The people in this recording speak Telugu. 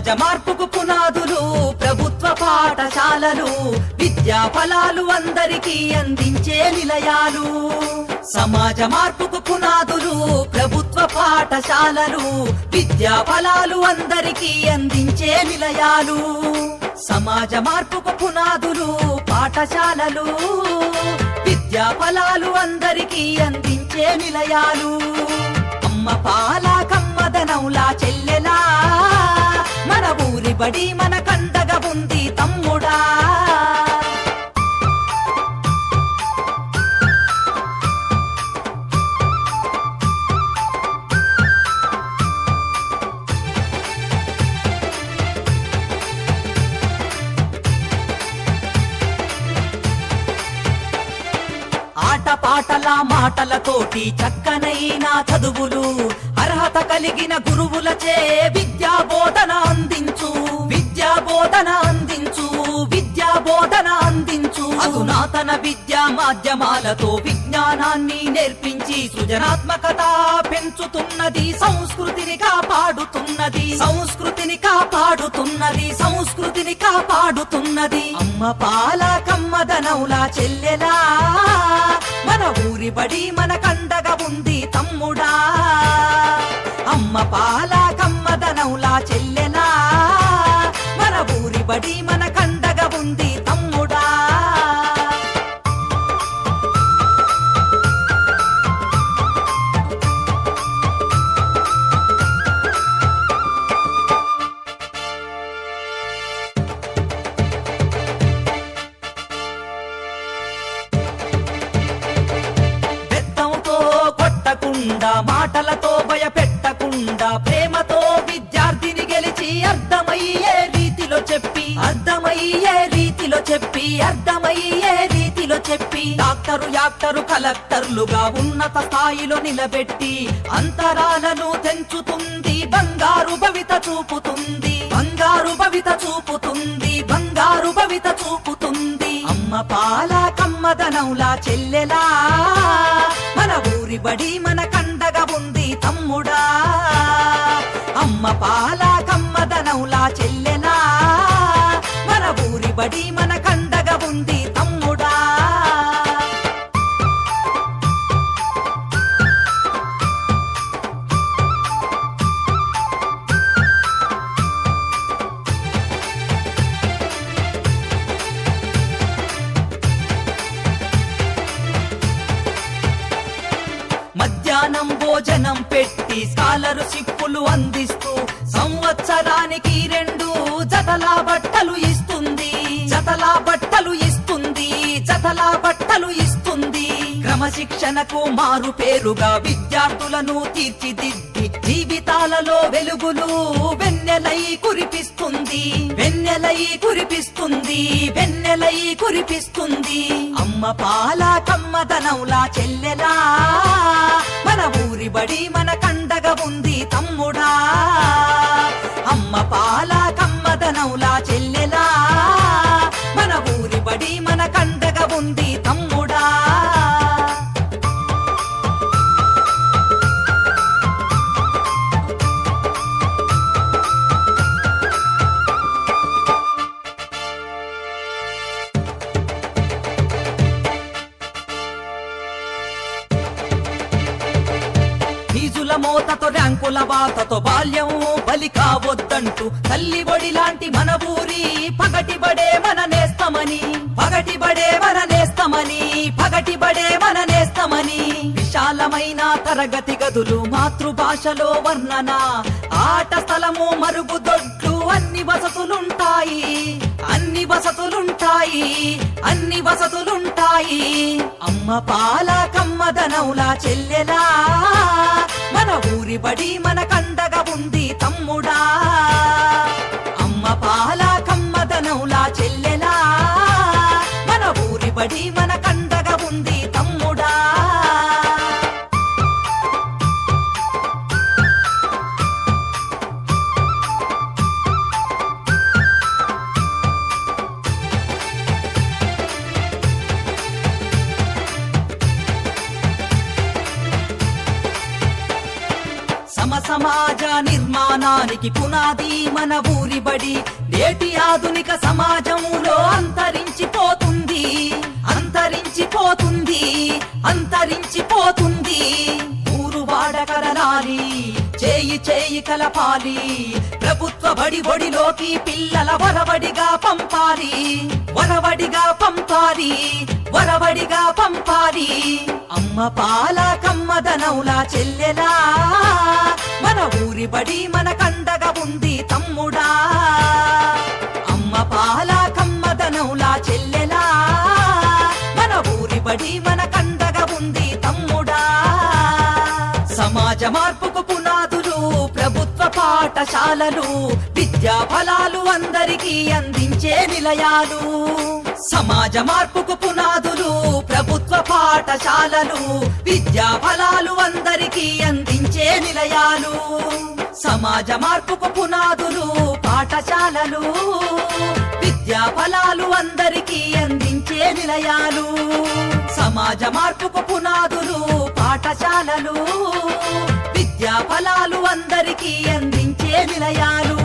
సమాజ మార్పుకు పునాదులు ప్రభుత్వ పాఠశాలలు, విద్యా ఫలాలు అందరికీ అందించే నిలయాలు. సమాజ మార్పుకు పునాదులు ప్రభుత్వ పాఠశాలలు, విద్యా ఫలాలు అందరికీ అందించే నిలయాలు. సమాజ మార్పుకు పునాదులు పాఠశాలలు, విద్యా ఫలాలు అందరికీ అందించే నిలయాలు. అమ్మ పాల కమ్మదనంలా చెల్లెలా, మన ఊరి బడి మన కండగా ఉంది తమ్ముడా. ఆటపాటల మాటలతోటి చక్కనైన చదువులు, అర్హత కలిగిన గురువులచే విద్యా బోధన అందించు, విద్యా బోధన అందించు, విద్యా బోధన అందించు. అధునాతన విద్యా మాధ్యమాలతో విజ్ఞానాన్ని నేర్పించి సృజనాత్మకత పెంచుతున్నది, సంస్కృతిని కాపాడుతున్నది, సంస్కృతిని కాపాడుతున్నది, సంస్కృతిని కాపాడుతున్నది. అమ్మ పాల కమ్మదనౌలా చెల్లెలా, మన ఊరి బడి మన కండగా ఉంది తమ్ముడా. అమ్మ పాల కమ్మదనౌలా చెల్లెలా, మన ఊరి బడి మన కండగా ఉంది తమ్ముడా. మాటలతో భయపెట్టకుండా ప్రేమతో విద్యార్థిని గెలిచి అర్థమయ్యే రీతిలో చెప్పి, అర్థమయ్యే రీతిలో చెప్పి, అర్థమయ్యే రీతిలో చెప్పి డాక్టరు యాక్టరు కలెక్టర్లుగా ఉన్నత స్థాయిలో నిలబెట్టి అంతరాలను తెంచుతుంది, బంగారు భవిత చూపుతుంది, బంగారు భవిత చూపుతుంది, బంగారు భవిత చూపుతుంది. అమ్మ పాల కమ్మదనౌలా చెల్లెలా, మన ఊరి బడి మన కండగా ఉంది తమ్ముడా. అమ్మ పాల కమ్మదనౌలా చెల్లెలా, మన ఊరి బడి మన కండగా ఉంది తమ్ముడా. మధ్యాహ్నం భోజనం పెట్టి స్కాలర్షిప్పులు అందిస్తూ సంవత్సరానికి 2 జతల బట్టలు ఇస్తుంది, జతల బట్టలు ఇస్తుంది, జతల బట్టలు ఇస్తుంది. క్రమశిక్షణకు మారు పేరుగా విద్యార్థులను తీర్చిదిద్ది జీవితాలలో వెలుగులు వెన్నెలై కురిపిస్తుంది, వెన్నెలై కురిపిస్తుంది, వెన్నెలై కురిపిస్తుంది. అమ్మ పాల కమ్మదనౌలా చెల్లెలా, మన ఊరి బడి మన కండగా ఉంది తమ్ముడా. అమ్మ పాల కమ్మదనౌలా చెల్లెలా, మన ఊరి బడి మన కండగా ఉంది తమ్ముడా. ఫీజుల మోతతో ర్యాంకుల వాతతో బాల్యం బలి కావద్దంటూ తల్లి ఒడి లాంటి మన ఊరి పగటిబడే మన నేస్తమని, పగటిబడే మన నేస్తమని, పగటిబడే మన నేస్తమని. విశాలమైన తరగతి గదులు, మాతృభాషలో వర్ణన, ఆట స్థలము, మరుగుదొడ్లు, అన్ని వసతులుంటాయి, అన్ని వసతులుంటాయి, అన్ని వసతులుంటాయి. అమ్మ పాల కమ్మదనౌలా చెల్లెలా, మన ఊరి బడి మన కండగా ఉంది తమ్ముడా. అమ్మ పాల కమ్మదనౌలా చెల్లెలా, మన ఊరి బడి మన కండగా ఉంది తమ్ముడా. సమాజ నిర్మాణానికి పునాది మన ఊరి బడి. నేటి ఆధునిక సమాజంలో అంతరించిపోతుంది, అంతరించిపోతుంది, అంతరించిపోతుంది. ఊరు వాడ కదలాలి, చేయి చేయి కలపాలి. ప్రభుత్వ బడి బడిలోకి పిల్లల వరవడిగా పంపాలి, వరవడిగా పంపాలి, వరవడిగా పంపాలి. అమ్మ పాల కమ్మదనౌలా చెల్లెలా, మన ఊరి బడి మన కండగా ఉంది తమ్ముడా. అమ్మ పాల కమ్మదనౌలా చెల్లెలా, మన ఊరి బడి మన కండగా ఉంది తమ్ముడా. సమాజ మార్పుకు పునాదులు ప్రభుత్వ పాఠశాలలు, విద్యా ఫలాలు అందరికీ అందించే నిలయాలు. సమాజ మార్పుకు పునాదులు ప్రభుత్వ పాఠశాలలు, విద్యా ఫలాలు అందరికీ అందించే నిలయాలు. సమాజ మార్పుకు పునాదులు పాఠశాలలు, విద్యా ఫలాలు అందరికీ అందించే నిలయాలు. సమాజ మార్పుకు పునాదులు పాఠశాలలు, విద్యా ఫలాలు అందరికీ అందించే నిలయాలు.